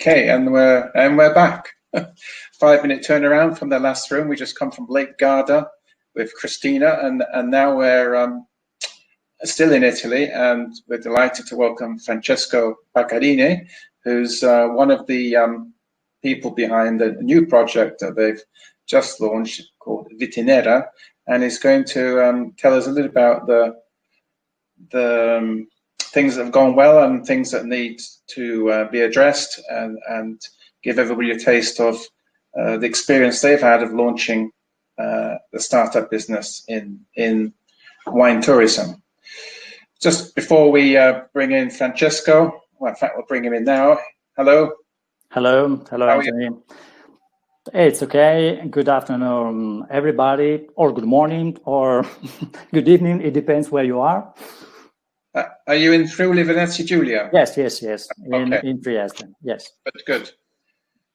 Okay, and we're back. 5-minute turnaround from the last room. We just come from Lake Garda with Christina, and now we're still in Italy, and we're delighted to welcome Francesco Bacarini, who's one of the people behind the new project that they've just launched called Vitinera, and is going to tell us a little about the things that have gone well and things that need to be addressed, and give everybody a taste of the experience they've had of launching the startup business in wine tourism. Just before we bring in Francesco, well, in fact, we'll bring him in now. Hello. Hello, Anthony. It's okay. Good afternoon, everybody, or good morning, or good evening. It depends where you are. Are you in Friuli Venezia Giulia? Yes. Okay. In Trieste, yes. Good.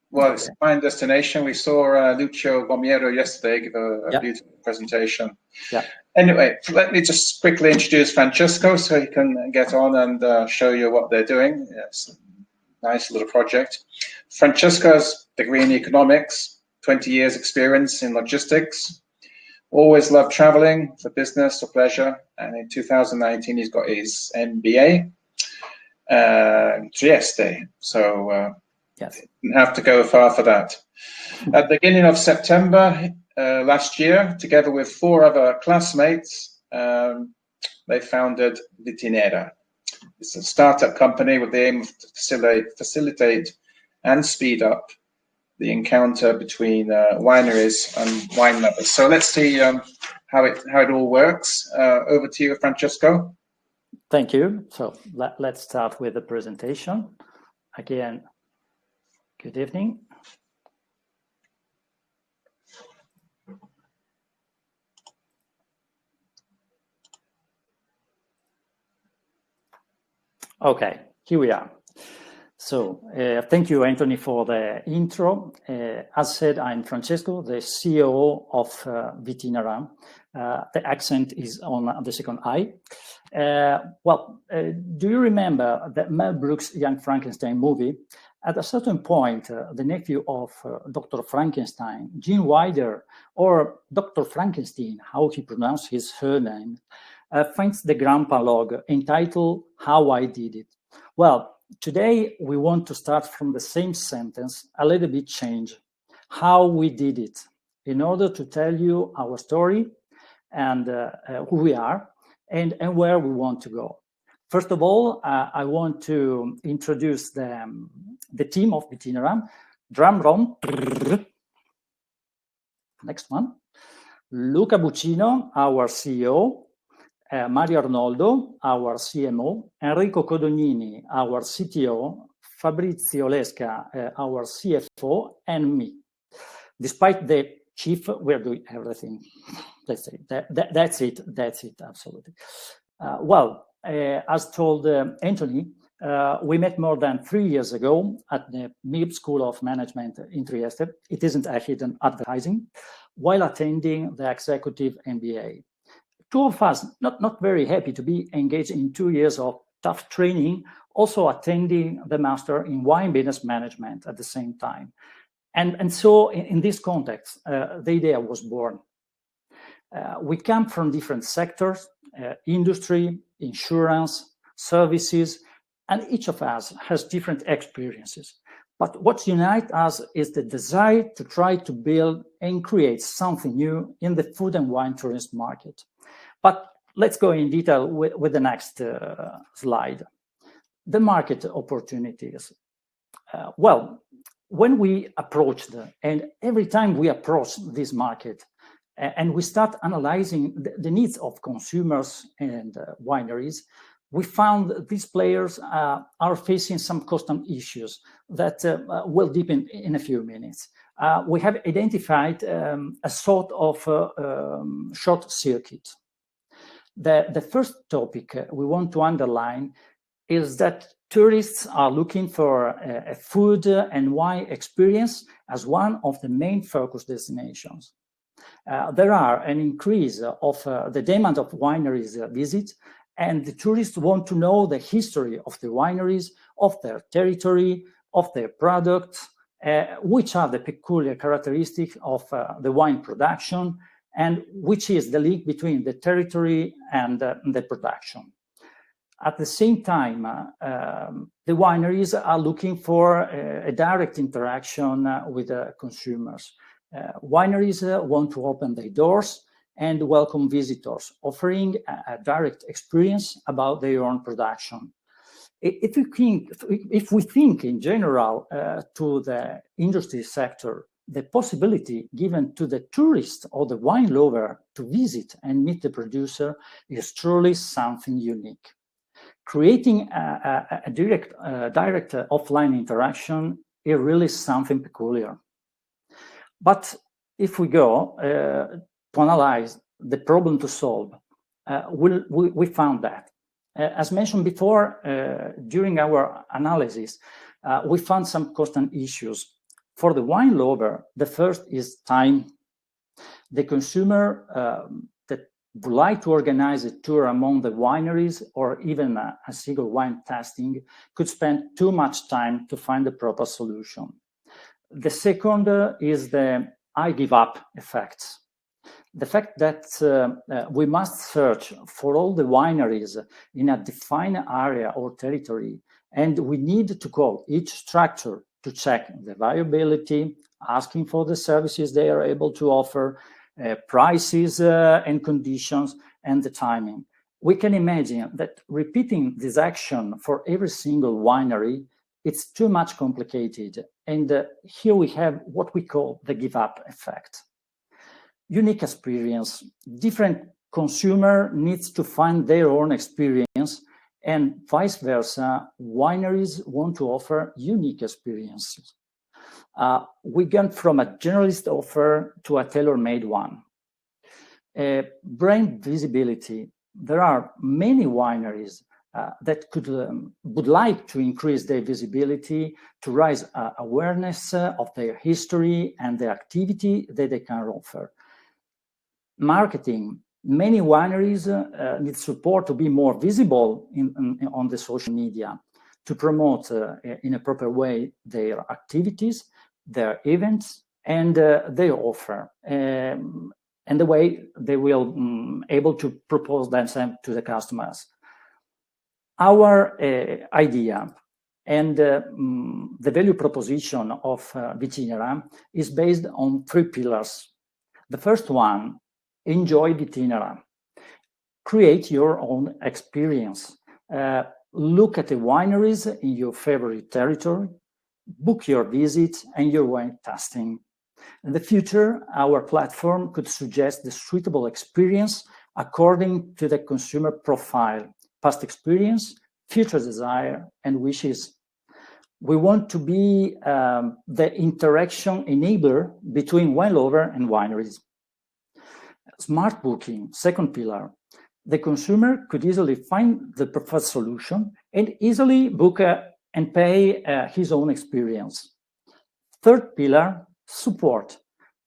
Well, it's a fine destination. We saw Lucio Gomiero yesterday give a beautiful presentation. Yeah. Anyway, let me just quickly introduce Francesco so he can get on and show you what they're doing. It's a nice little project. Francesco's degree in economics, 20 years experience in logistics. Always loved traveling for business or pleasure, and in 2019 he's got his MBA in Trieste, so yes, didn't have to go far for that. At the beginning of September last year, together with 4 other classmates, they founded Vitinera. It's a startup company with the aim of facilitate and speed up the encounter between wineries and wine lovers. So let's see how it all works. Over to you, Francesco. Thank you. So let's start with the presentation. Again, good evening. Okay, here we are. So thank you, Anthony, for the intro. As said, I'm Francesco, the CEO of Vitinera. The accent is on the second I. Do you remember the Mel Brooks' Young Frankenstein movie? At a certain point, the nephew of Dr. Frankenstein, Gene Wilder, or Dr. Frankenstein, how he pronounced his surname, finds the grandpa log entitled How I Did It. Well, today, we want to start from the same sentence, a little bit change, how we did it, in order to tell you our story and who we are and where we want to go. First of all, I want to introduce the team of Vitinera. Drum roll. Next one. Luca Buccino, our CEO. Mario Arnoldo, our CMO, Enrico Codognini, our CTO, Fabrizio Lesca, our CFO, and me. Despite the chief, we're doing everything. That's it. That's it, absolutely. As told Anthony, we met more than 3 years ago at the MIB School of Management in Trieste. It isn't a hidden advertising, while attending the executive MBA. 2 of us, not very happy to be engaged in 2 years of tough training, also attending the master in wine business management at the same time. And so in this context, the idea was born. We come from different sectors, industry, insurance, services, and each of us has different experiences. But what unites us is the desire to try to build and create something new in the food and wine tourism market. But let's go in detail with the next slide. The market opportunities. When we approached, and every time we approach this market, and we start analyzing the needs of consumers and wineries, we found these players are facing some custom issues that we'll deep in a few minutes. We have identified a sort of short circuit. The first topic we want to underline is that tourists are looking for a food and wine experience as one of the main focus destinations. There are an increase of the demand of wineries visits, and the tourists want to know the history of the wineries, of their territory, of their products, which are the peculiar characteristics of the wine production, and which is the link between the territory and the production. At the same time, the wineries are looking for a direct interaction with consumers. Wineries want to open their doors and welcome visitors, offering a direct experience about their own production. If we think in general to the industry sector, the possibility given to the tourist or the wine lover to visit and meet the producer is truly something unique. Creating a direct offline interaction is really something peculiar. But if we go to analyze the problem to solve, we found that, as mentioned before, during our analysis, we found some constant issues. For the wine lover, the first is time. The consumer that would like to organize a tour among the wineries or even a single wine tasting could spend too much time to find the proper solution. The second is the I give up effect. The fact that we must search for all the wineries in a defined area or territory, and we need to call each structure to check the viability, asking for the services they are able to offer, prices and conditions, and the timing. We can imagine that repeating this action for every single winery, it's too much complicated. And here we have what we call the give up effect. Unique experience. Different consumer needs to find their own experience, and vice versa, wineries want to offer unique experiences. We went from a generalist offer to a tailor-made one. Brand visibility. There are many wineries that would like to increase their visibility, to raise awareness of their history and the activity that they can offer. Marketing. Many wineries need support to be more visible on the social media, to promote in a proper way their activities, their events, and their offer, and the way they will able to propose themselves to the customers. Our idea and the value proposition of Vitinera is based on 3 pillars. The first one, enjoy Vitinera. Create your own experience. Look at the wineries in your favorite territory, book your visit and your wine tasting. In the future, our platform could suggest the suitable experience according to the consumer profile, past experience, future desire, and wishes. We want to be the interaction enabler between wine lover and wineries. Smart booking, second pillar. The consumer could easily find the preferred solution and easily book and pay his own experience. Third pillar, support.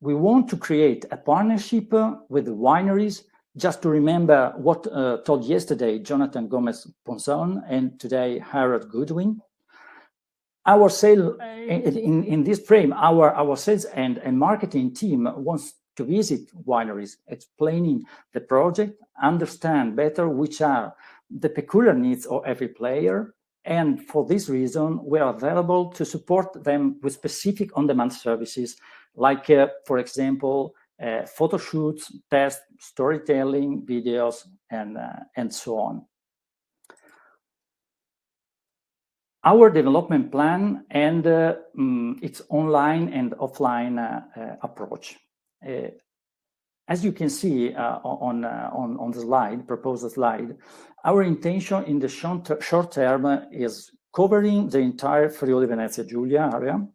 We want to create a partnership with the wineries. Just to remember what told yesterday Jonathan Gomez-Ponzon and today Harold Goodwin. Our sale in this frame, our sales and marketing team wants to visit wineries, explaining the project, understand better which are the peculiar needs of every player, and for this reason, we are available to support them with specific on-demand services, like, for example, photo shoots, tests, storytelling, videos, and so on. Our development plan and its online and offline approach. As you can see on the slide, proposed slide, our intention in the short term is covering the entire Friuli Venezia Giulia area,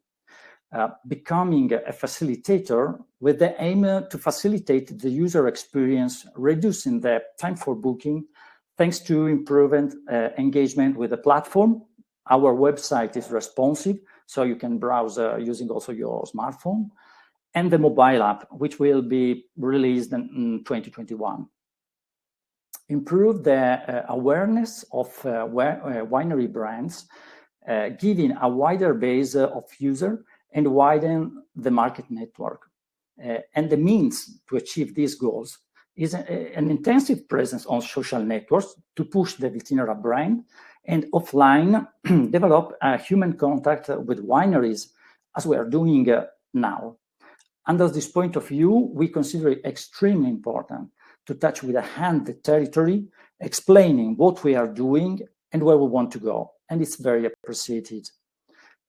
becoming a facilitator with the aim to facilitate the user experience, reducing the time for booking, thanks to improved engagement with the platform. Our website is responsive, so you can browse using also your smartphone, and the mobile app, which will be released in 2021. Improve the awareness of winery brands giving a wider base of users and widen the market network. And the means to achieve these goals is an intensive presence on social networks to push the Vitinera brand, and offline develop a human contact with wineries, as we are doing now. Under this point of view, we consider it extremely important to touch with a hand the territory, explaining what we are doing and where we want to go, and it's very appreciated.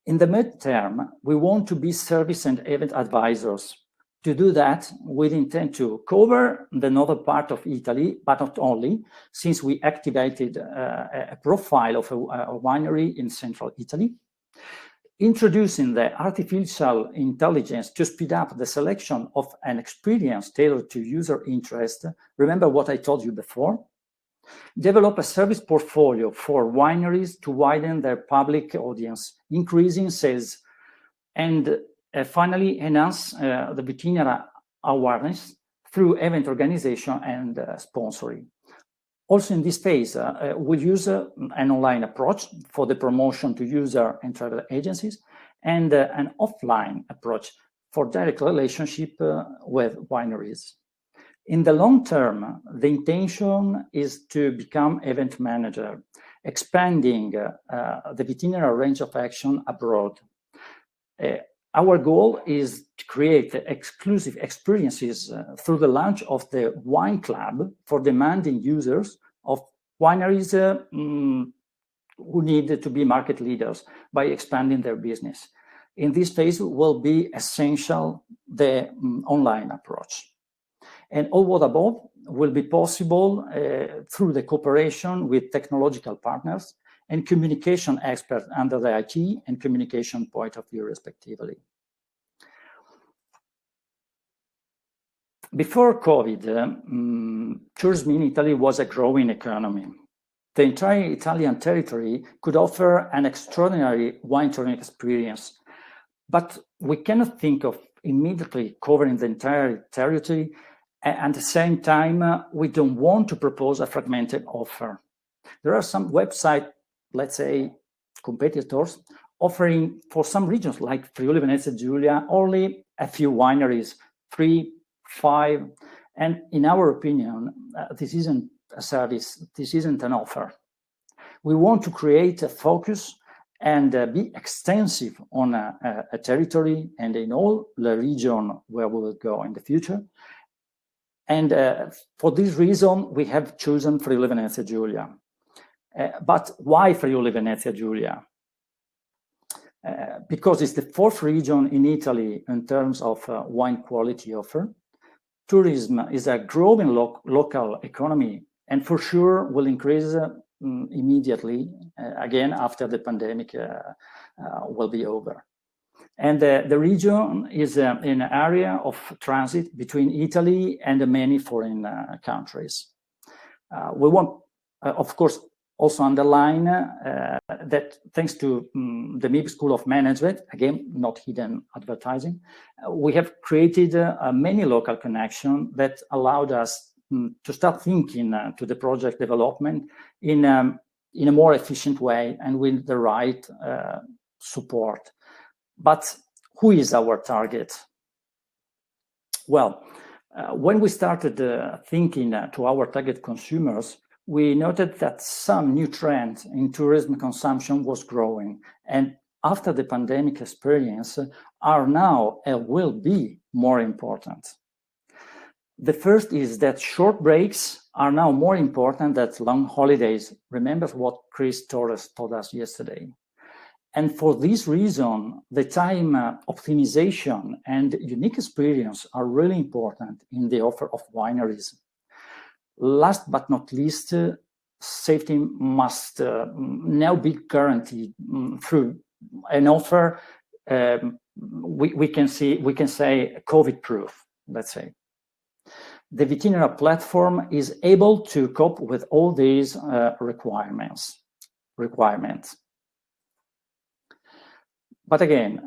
In the midterm, we want to be service and event advisors. To do that, we intend to cover the northern part of Italy, but not only, since we activated a profile of a winery in central Italy, introducing the artificial intelligence to speed up the selection of an experience tailored to user interest. Remember what I told you before? Develop a service portfolio for wineries to widen their public audience, increasing sales, and finally enhance the Vitinera awareness through event organization and sponsoring. Also in this phase, we'll use an online approach for the promotion to user and travel agencies, and an offline approach for direct relationship with wineries. In the long term, the intention is to become event manager, expanding the Vitinera range of action abroad. Our goal is to create exclusive experiences through the launch of the Wine Club for demanding users of wineries who need to be market leaders by expanding their business. In this phase will be essential the online approach. And all what above will be possible through the cooperation with technological partners and communication experts under the IT and communication point of view, respectively. Before COVID, tourism in Italy was a growing economy. The entire Italian territory could offer an extraordinary wine touring experience, but we cannot think of immediately covering the entire territory. At the same time, we don't want to propose a fragmented offer. There are some websites, let's say, competitors, offering for some regions like Friuli Venezia Giulia only a few wineries, 3, 5, and in our opinion, this isn't a service, this isn't an offer. We want to create a focus and be extensive on a territory and in all the region where we will go in the future. And for this reason, we have chosen Friuli Venezia Giulia. But why Friuli Venezia Giulia? Because it's the 4th region in Italy in terms of wine quality offer. Tourism is a growing local economy, and for sure will increase immediately again after the pandemic will be over. And the region is in an area of transit between Italy and many foreign countries. We want, of course, also underline that thanks to the MIB School of Management, again, not hidden advertising, we have created many local connections that allowed us to start thinking to the project development in a more efficient way and with the right support. But who is our target? Well, when we started thinking to our target consumers, we noted that some new trends in tourism consumption was growing, and after the pandemic experience are now and will be more important. The first is that short breaks are now more important than long holidays. Remember what Chris Torres told us yesterday. And for this reason, the time optimization and unique experience are really important in the offer of wineries. Last but not least, safety must now be guaranteed through an offer we can say COVID-proof, let's say. The Vitinera platform is able to cope with all these requirements. But again,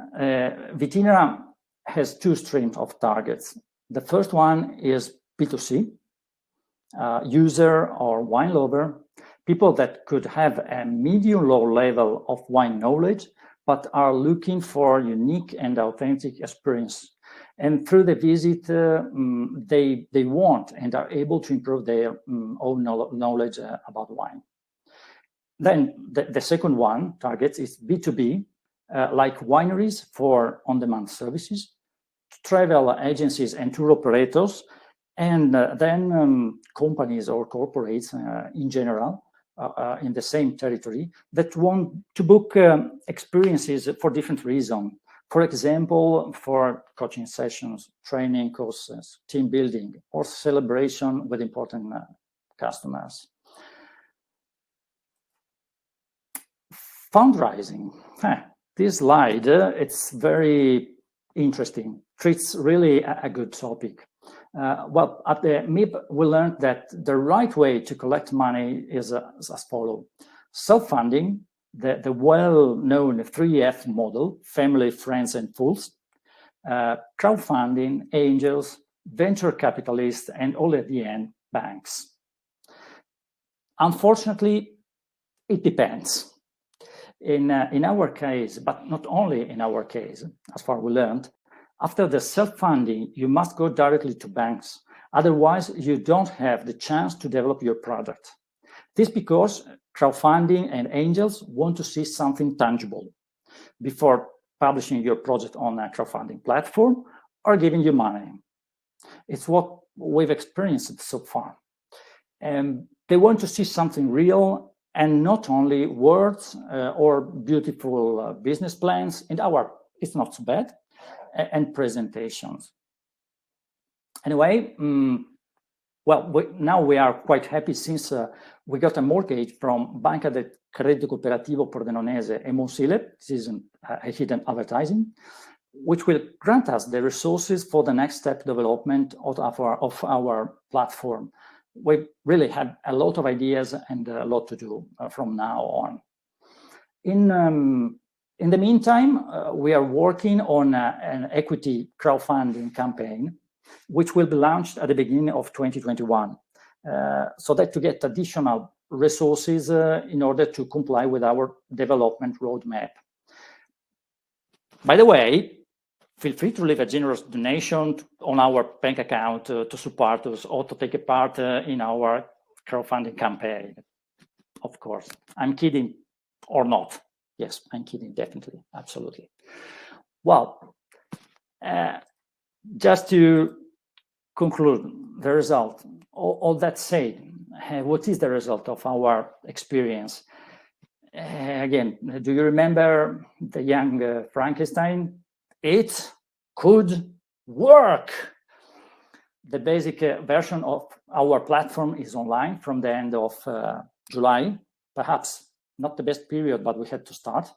Vitinera has 2 streams of targets. The first one is B2C, user or wine lover, people that could have a medium-low level of wine knowledge, but are looking for unique and authentic experience. And through the visit, they want and are able to improve their own knowledge about wine. Then the second one target is B2B, like wineries for on-demand services, travel agencies and tour operators, and then companies or corporates in general in the same territory that want to book experiences for different reasons. For example, for coaching sessions, training courses, team building, or celebration with important customers. Fundraising. This slide, it's very interesting. It's really a good topic. Well, at the MIP, we learned that the right way to collect money is as follows. Self-funding, the well-known 3F model, family, friends, and fools, crowdfunding, angels, venture capitalists, and all at the end, banks. Unfortunately, it depends. In our case, but not only in our case, as far as we learned, after the self-funding, you must go directly to banks. Otherwise, you don't have the chance to develop your product. This because crowdfunding and angels want to see something tangible before publishing your project on a crowdfunding platform or giving you money. It's what we've experienced so far. And they want to see something real and not only words or beautiful business plans. And it's not so bad. And presentations. Anyway, well, now we are quite happy since we got a mortgage from Banca del Credito Cooperativo Pordenonese e Monsile. This is a hidden advertising, which will grant us the resources for the next step development of our platform. We really had a lot of ideas and a lot to do from now on. In the meantime, we are working on an equity crowdfunding campaign, which will be launched at the beginning of 2021, so that to get additional resources in order to comply with our development roadmap. By the way, feel free to leave a generous donation on our bank account to support us or to take a part in our crowdfunding campaign. Of course, I'm kidding or not. Yes, I'm kidding, definitely, absolutely. Well, just to conclude the result, all that said, what is the result of our experience? Again, do you remember the young Frankenstein? It could work. The basic version of our platform is online from the end of July, perhaps not the best period, but we had to start.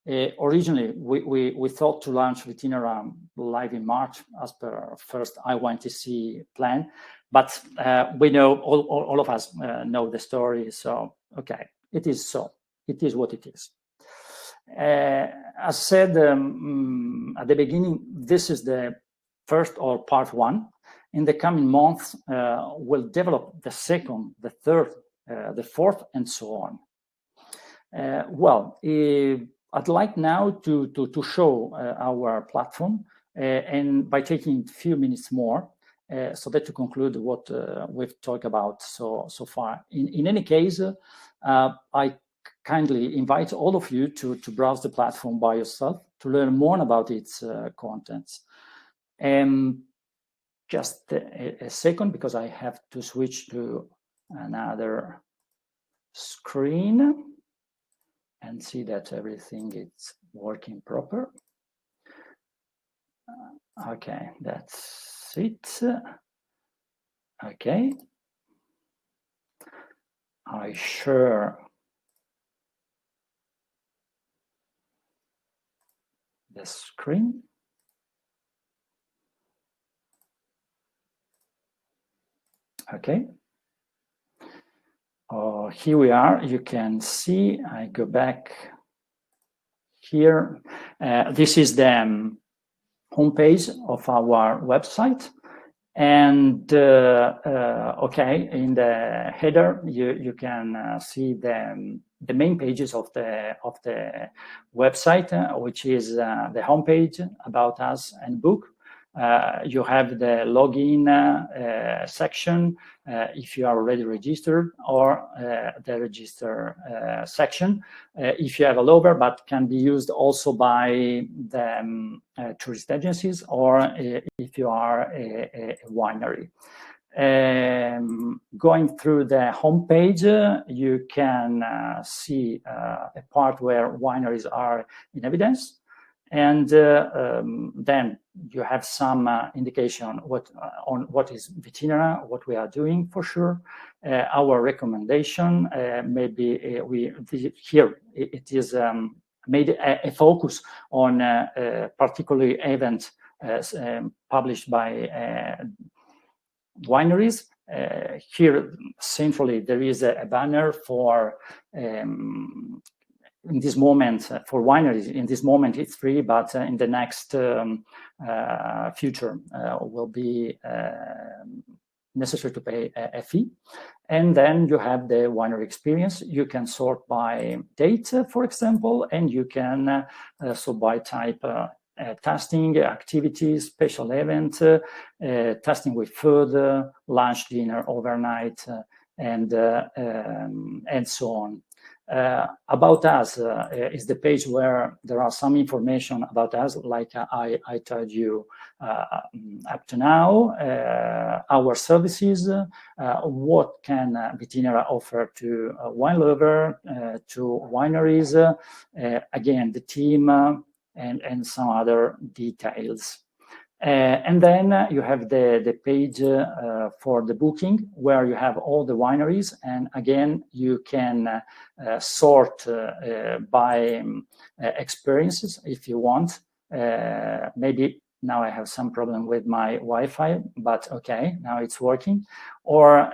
Originally, we thought to launch Vitinera live in March as per our first IWINETC plan, but we know, all of us know the story, so okay, it is so. It is what it is. As said at the beginning, this is the first or part one. In the coming months, we'll develop the second, the third, the fourth, and so on. Well, I'd like now to show our platform, and by taking a few minutes more, so that to conclude what we've talked about so far. In any case, I kindly invite all of you to browse the platform by yourself to learn more about its contents. Just a second, because I have to switch to another screen and see that everything is working proper. Okay, that's it. Okay. I share the screen. Okay. Here we are. You can see, I go back here. This is the homepage of our website. And okay, in the header, you can see the main pages of the website, which is the homepage, about us, and book. You have the login section if you are already registered, or the register section if you have a lover, but can be used also by the tourist agencies, or if you are a winery. Going through the homepage, you can see a part where wineries are in evidence. And then you have some indication on what is Vitinera, what we are doing for sure. Our recommendation, maybe here it is made a focus on a particular event published by wineries. Here centrally there is a banner for in this moment for wineries. In this moment it's free, but in the next future will be necessary to pay a fee. And then you have the winery experience. You can sort by date, for example, and you can sort by type. Tasting, activities, special event, tasting with food, lunch, dinner, overnight, and so on. About us is the page where there are some information about us, like I told you up to now, our services, what can Vitinera offer to a wine lover, to wineries, again, the team, and some other details. And then you have the page for the booking, where you have all the wineries. And again, you can sort by experiences if you want. Maybe now I have some problem with my Wi-Fi, but okay, now it's working. Or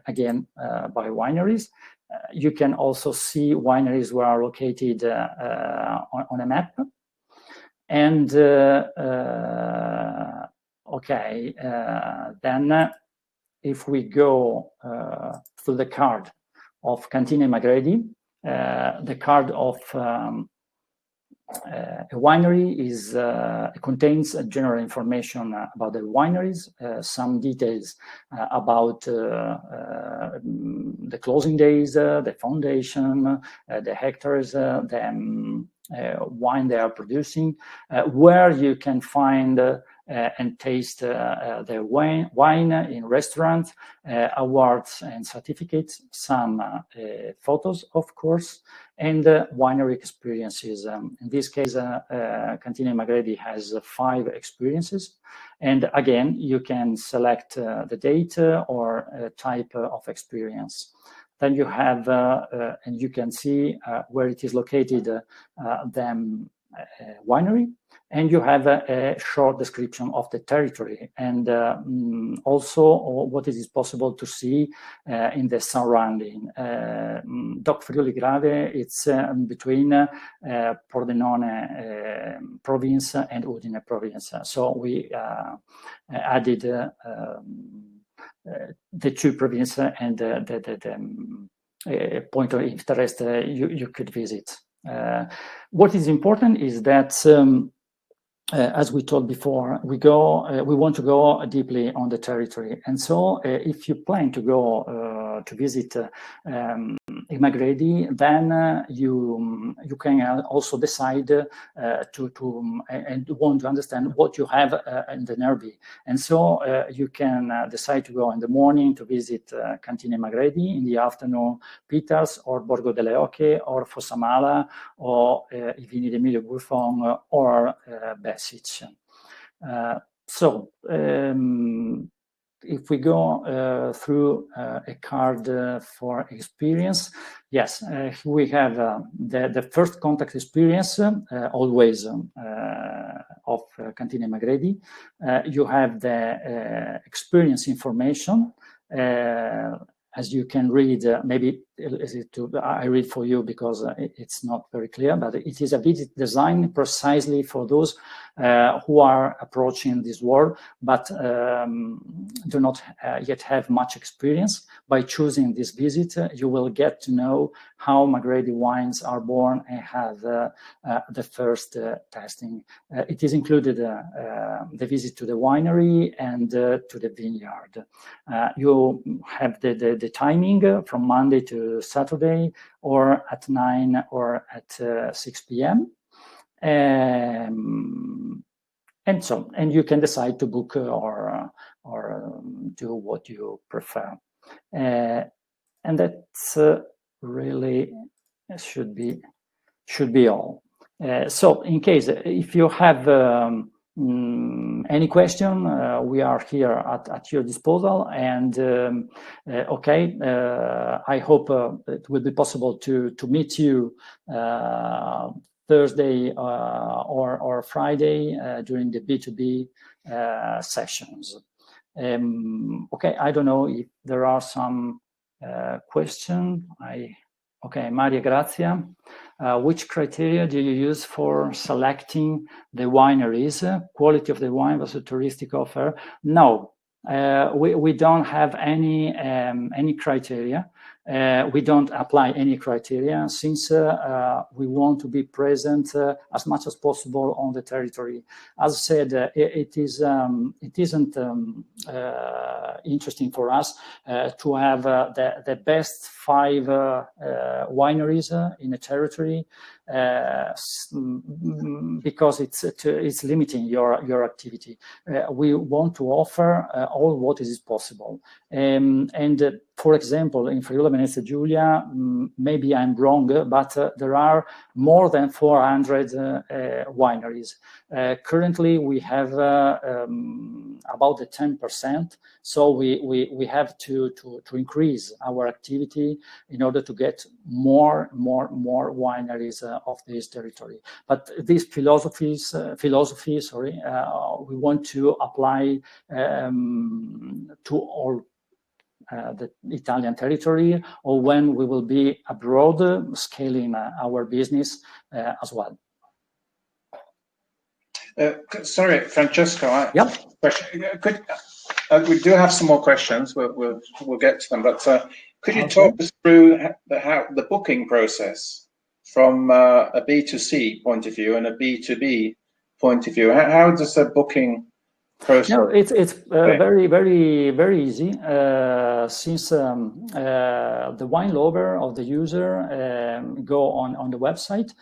again, by wineries. You can also see wineries where are located on a map. And okay, then if we go through the card of Cantine Magredi, the card of a winery is contains general information about the wineries, some details about the closing days, the foundation, the hectares, the wine they are producing, where you can find and taste the wine in restaurants, awards and certificates, some photos, of course, and winery experiences. In this case, Cantine Magredi has 5 experiences. And again, you can select the date or type of experience. Then you have, and you can see where it is located, the winery, and you have a short description of the territory, and also what it is possible to see in the surrounding. Doc Friuli Grave, it's between Pordenone province and Udine province. So we added the 2 provinces and the point of interest you could visit. What is important is that, as we told before, we want to go deeply on the territory, and so if you plan to go to visit Magredi, then you can also decide and want to understand what you have in the Nervi, and so you can decide to go in the morning to visit Cantine Magredi, in the afternoon Pitas or Borgo delle Oche or Fossamala or I Vini d'Emilio Buffon or Besic. So if we go through a card for experience, yes, we have the first contact experience, always of Cantine Magredi. You have the experience information. As you can read, maybe I read for you because it's not very clear, but it is a visit designed precisely for those who are approaching this world, but do not yet have much experience. By choosing this visit, you will get to know how McGrady wines are born and have the first tasting. It is included the visit to the winery and to the vineyard. You have the timing from Monday to Saturday, or at 9 or at 6 p.m. And you can decide to book or do what you prefer. And that's really should be all. So in case if you have any question, we are here at your disposal. And I hope it will be possible to meet you Thursday or Friday during the B2B sessions. I don't know if there are some questions. Maria Grazia. Which criteria do you use for selecting the wineries? Quality of the wine versus touristic offer? No, we don't have any criteria. We don't apply any criteria, since we want to be present as much as possible on the territory. As I said, it isn't interesting for us to have the best 5 wineries in a territory, because it's limiting your activity. We want to offer all what is possible. And for example, in Friuli Venezia Giulia, maybe I'm wrong, but there are more than 400 wineries. Currently, we have about the 10%. So we have to increase our activity in order to get more wineries of this territory. But these philosophy, we want to apply to all the Italian territory, or when we will be abroad, scaling our business as well. Sorry, Francesco. Yep. We do have some more questions. We'll get to them. But could you talk us through the booking process from a B2C point of view and a B2B point of view? How does the booking process? No, it's very easy. Since the wine lover or the user go on the website,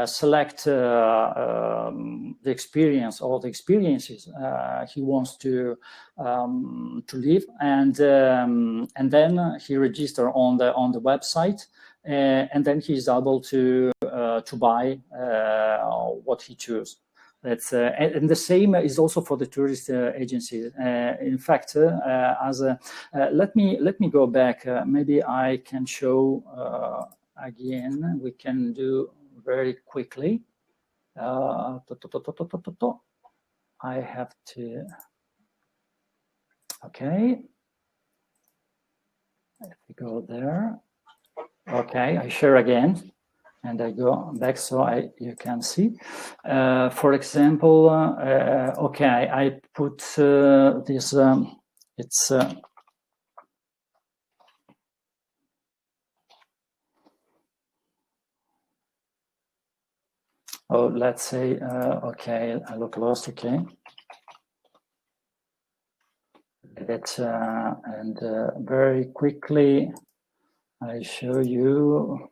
select the experience or the experiences he wants to live, and then he registers on the website, and then he's able to buy what he chooses. That's and the same is also for the tourist agencies. In fact, let me go back. Maybe I can show again. We can do very quickly. I have to. Okay. If we go there. Okay, I share again. And I go back so you can see. For example, I put this. It's let's say I look lost. Okay, that's and very quickly I show you.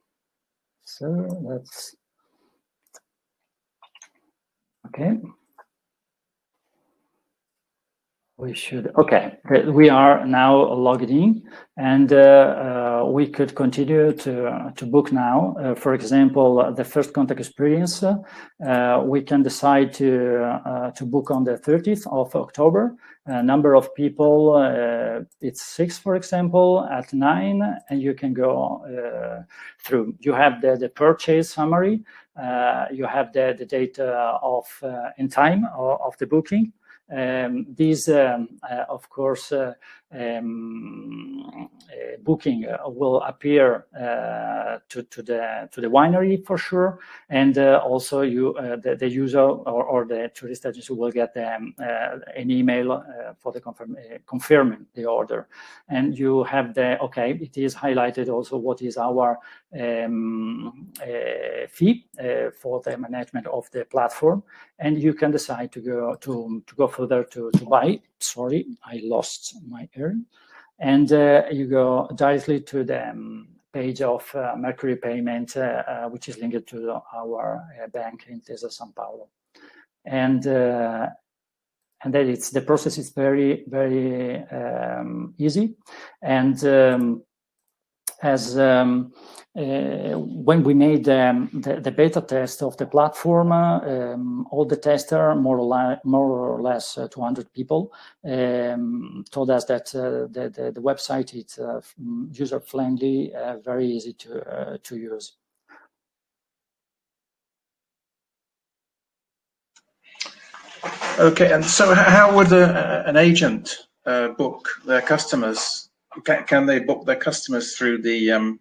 So that's okay. We should we are now logged in, and we could continue to book now. For example, the first contact experience, we can decide to book on the 30th of October. Number of people, it's 6, for example, at 9, and you can go through. You have the purchase summary. You have the date of and time of the booking. These, of course, booking will appear to the winery for sure, and also the user or the tourist agency will get an email for the confirming the order, and you have it is highlighted also what is our fee for the management of the platform, and you can decide to go further to buy. Sorry, I lost my earn. And you go directly to the page of Mercury Payment, which is linked to our bank in Intesa San Paolo. And then the process is very, very easy. And as when we made the beta test of the platform, all the testers, more or less 200 people, told us that the website is user-friendly, very easy to use. Okay, and so how would an agent book their customers? Can they book their customers through the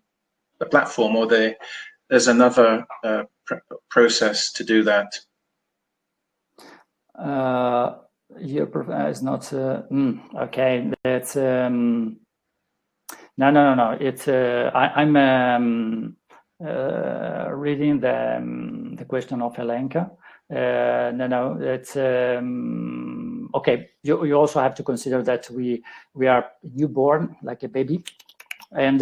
platform, or there's another process to do that? Your profile is not okay. That's no. It's I'm reading the question of Helenka. No, it's okay. You also have to consider that we are newborn, like a baby, and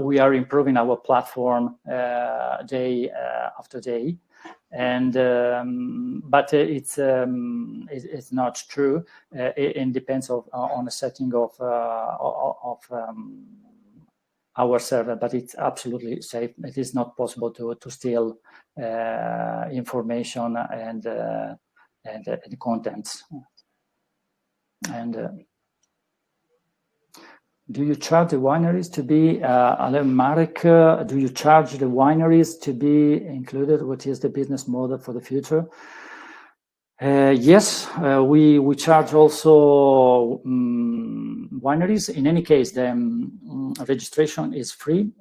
we are improving our platform day after day. And but it's not true. It depends on the setting of our server, but it's absolutely safe. It is not possible to steal information and contents. And do you charge the wineries to be, Marek, do you charge the wineries to be included? What is the business model for the future? Yes, we charge also wineries. In any case, the registration is free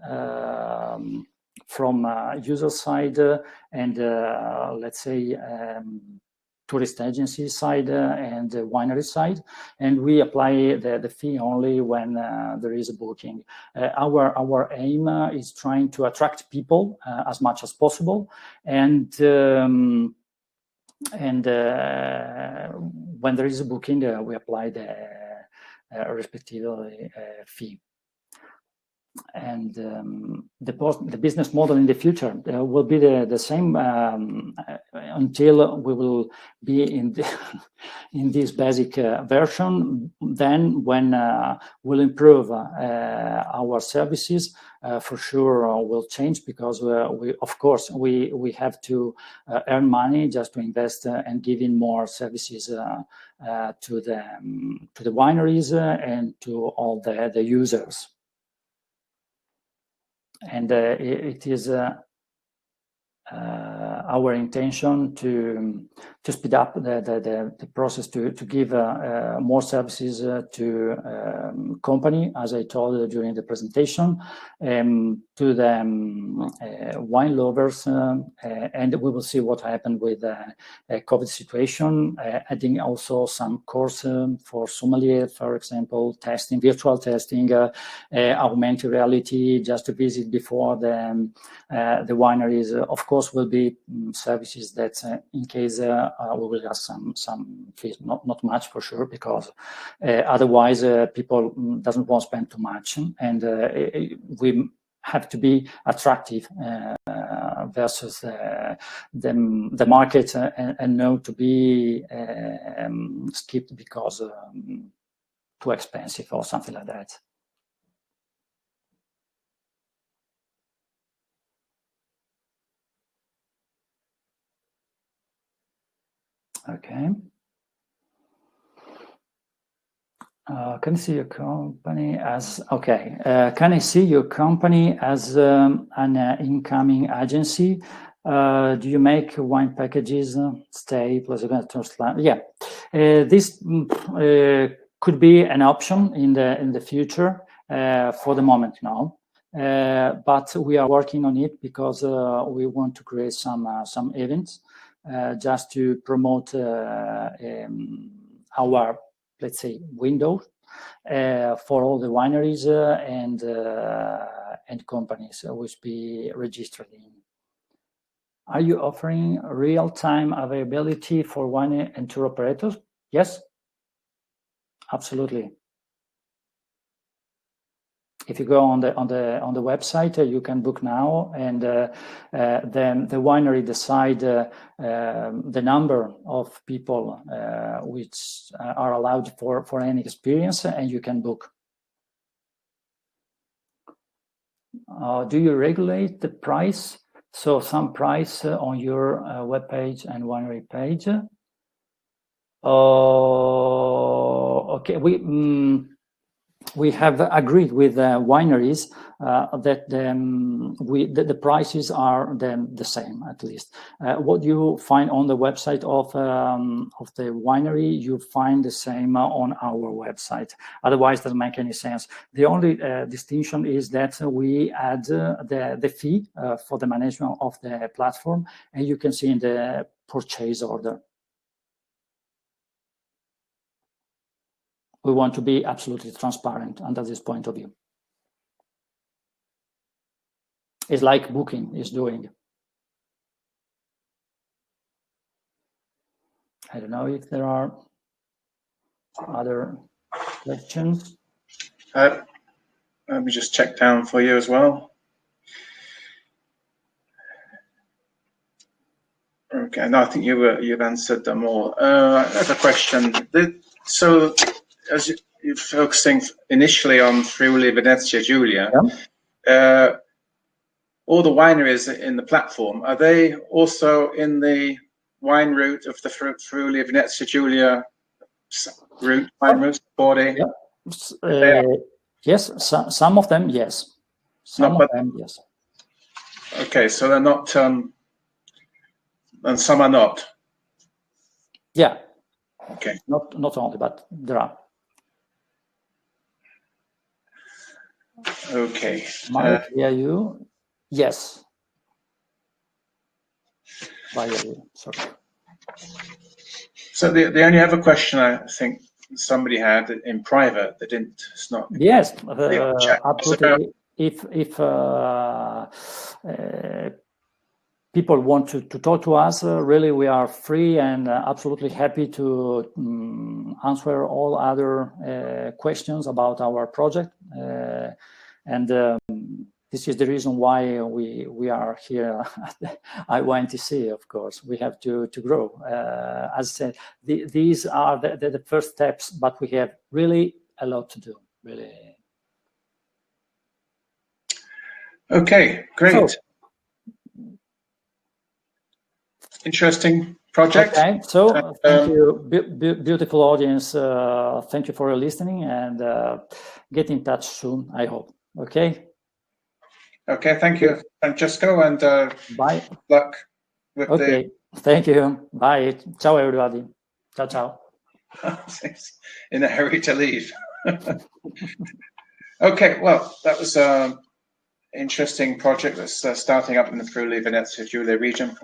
from user side and let's say tourist agency side and winery side, and we apply the fee only when there is a booking. Our aim is trying to attract people as much as possible, and when there is a booking, we apply the respective fee. And the business model in the future will be the same until we will be in this basic version. Then, when we'll improve our services, for sure will change, because we of course we have to earn money just to invest and give in more services to the wineries and to all the users. And it is our intention to speed up the process to give more services to company, as I told during the presentation, to the wine lovers, and we will see what happened with the COVID situation. Adding also some course for sommelier, for example, testing, virtual testing, augmented reality, just to visit before the wineries. Of course, will be services that, in case we will have some fees, not much for sure, because otherwise people doesn't want to spend too much, and we have to be attractive versus the market, and not to be skipped because too expensive or something like that. Okay. Can I see your company as okay? Can I see your company as an incoming agency? Do you make wine packages, stay plus event? Yeah, this could be an option in the future. For the moment now, but we are working on it because we want to create some events just to promote our, let's say, window for all the wineries and companies which be registered in. Are you offering real-time availability for wine and tour operators? Yes, absolutely. If you go on the website, you can book now, and then the winery decide the number of people which are allowed for any experience, and you can book. Do you regulate the price? So some price on your web page and winery page. Okay, we have agreed with wineries that the prices are then the same, at least. What you find on the website of the winery, you find the same on our website. Otherwise, it doesn't make any sense. The only distinction is that we add the fee for the management of the platform, and you can see in the purchase order. We want to be absolutely transparent under this point of view. It's like Booking is doing. I don't know if there are other questions. Let me just check down for you as well. Okay, no, I think you've answered them all. I have a question. So, as you're focusing initially on Friuli Venezia Giulia, yeah. All the wineries in the platform, are they also in the wine route of the Friuli Venezia Giulia route, wine route, 40? Yeah. Yes, some of them, yes. Some of them, yes. Okay, so they're not, and some are not. Yeah. Okay. Not only, but there are. Okay. Might hear you? Yes. Sorry. So the only other question I think somebody had in private that didn't. It's not. Yes, absolutely. If people want to talk to us, really, we are free and absolutely happy to answer all other questions about our project. This is the reason why we are here at IWINETC, of course. We have to grow. As I said, these are the first steps, but we have really a lot to do, really. Okay, great. So, interesting project. Okay, so thank you, beautiful audience. Thank you for listening, and get in touch soon, I hope. Okay. Okay, thank you, Francesco, and bye. Luck with Thank you. Bye. Ciao, everybody. Ciao, ciao. In a hurry to leave. Okay, well, that was an interesting project that's starting up in the Friuli Venezia Giulia region.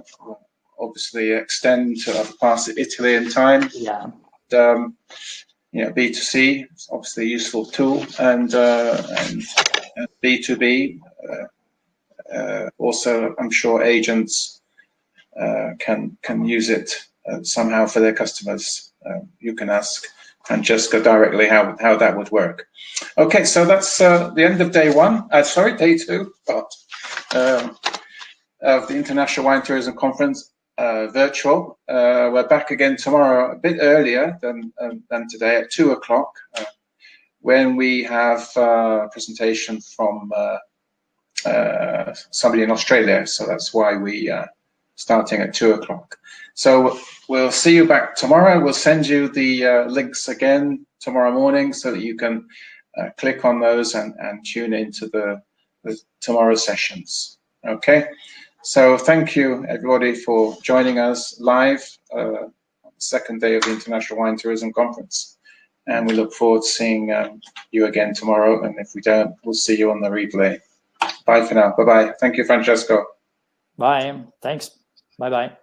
Obviously, extend to other parts of Italy in time. Yeah. You know, B2C, it's obviously a useful tool, and B2B. Also, I'm sure agents can use it somehow for their customers. You can ask Francesco directly how that would work. Okay, so that's the end of day one. Day two, of the International Wine Tourism Conference, virtual. We're back again tomorrow, a bit earlier than today, at 2 o'clock, when we have a presentation from somebody in Australia. So that's why we starting at 2 o'clock. So we'll see you back tomorrow. We'll send you the links again tomorrow morning so that you can click on those and tune into the tomorrow's sessions. Okay. So thank you everybody for joining us live on the second day of the International Wine Tourism Conference. and we look forward to seeing you again tomorrow. And if we don't, we'll see you on the replay. Bye for now. Bye-bye. Thank you, Francesco. Bye. Thanks. Bye-bye.